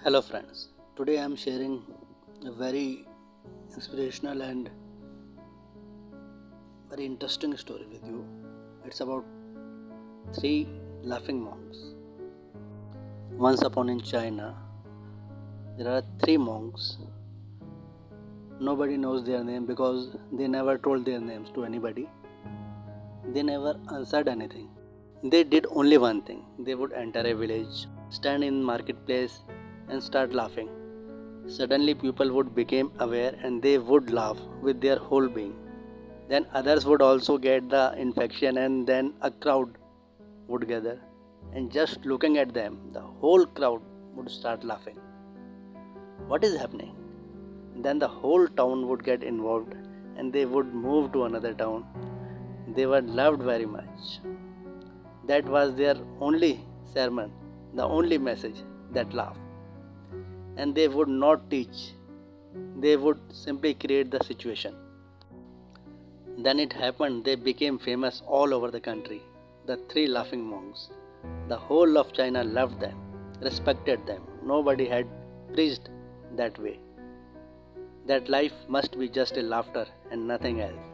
Hello, friends. Today I am sharing a very inspirational and very interesting story with you. It's about three laughing monks. Once upon in China, there are three monks. Nobody knows their name because they never told their names to anybody. They never answered anything. They did only one thing. They would enter a village, stand in marketplace, and start laughing. Suddenly people would become aware and they would laugh with their whole being. Then others would also get the infection and then a crowd would gather. And just looking at them, the whole crowd would start laughing. What is happening? Then the whole town would get involved and they would move to another town. They were loved very much. That was their only sermon, the only message, that laugh. And they would not teach, they would simply create the situation. Then it happened, they became famous all over the country. The three laughing monks. The whole of China loved them, respected them. Nobody had preached that way. That life must be just a laughter and nothing else.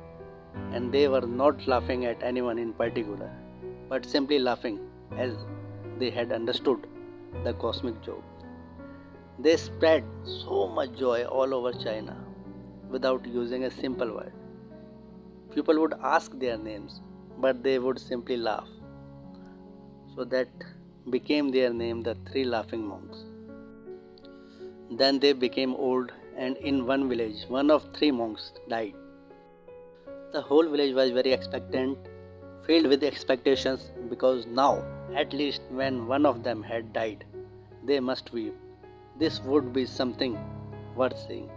And they were not laughing at anyone in particular, but simply laughing as they had understood the cosmic joke. They spread so much joy all over China without using a simple word. People would ask their names, but they would simply laugh. So that became their name, the three laughing monks. Then they became old, and in one village, one of three monks died. The whole village was very expectant, filled with expectations, because now, at least when one of them had died, they must weep. This would be something worth seeing,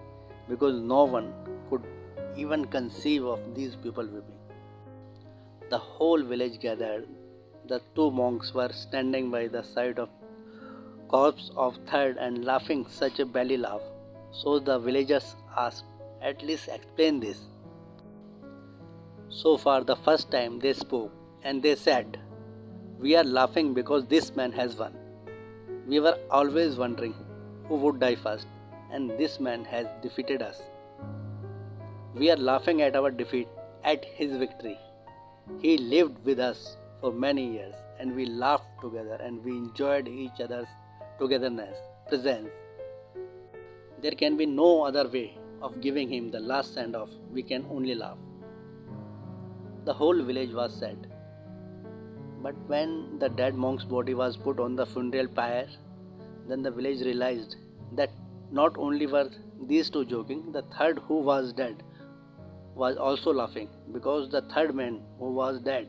because no one could even conceive of these people weeping. The whole village gathered. The two monks were standing by the side of corpse of third and laughing such a belly laugh. So the villagers asked, "At least explain this." So far, the first time they spoke, and they said, "We are laughing because this man has won. We were always wondering who would die first, and this man has defeated us. We are laughing at our defeat, at his victory. He lived with us for many years, and we laughed together and we enjoyed each other's togetherness, presence. There can be no other way of giving him the last send off. We can only laugh." The whole village was sad. But when the dead monk's body was put on the funeral pyre, then the village realized that not only were these two joking, the third who was dead was also laughing, because the third man who was dead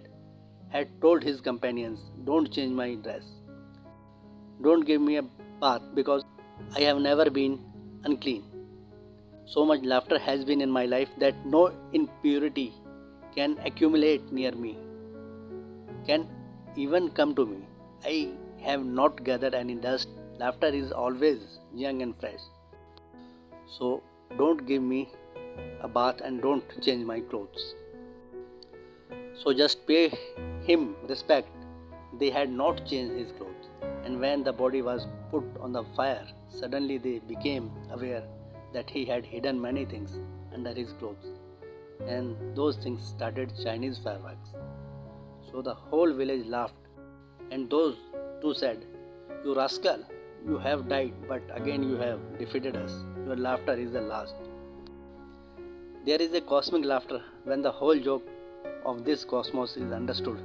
had told his companions, "Don't change my dress. Don't give me a bath because I have never been unclean. So much laughter has been in my life that no impurity can accumulate near me, can even come to me. I have not gathered any dust. Laughter is always young and fresh. So don't give me a bath and don't change my clothes." So just pay him respect. They had not changed his clothes. And when the body was put on the fire, suddenly they became aware that he had hidden many things under his clothes. And those things started Chinese fireworks. So the whole village laughed. And those two said, "You rascal, you have died, but again you have defeated us. Your laughter is the last." There is a cosmic laughter when the whole joke of this cosmos is understood.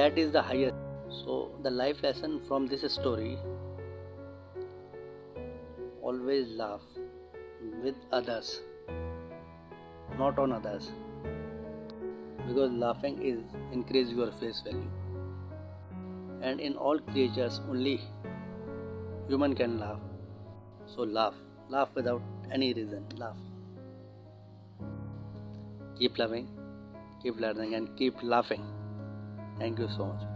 That is the highest. So the life lesson from this story: always laugh with others, not on others, because laughing is increase your face value. And in all creatures only human can laugh. So laugh without any reason, laugh. Keep loving, keep learning, and keep laughing. Thank you so much.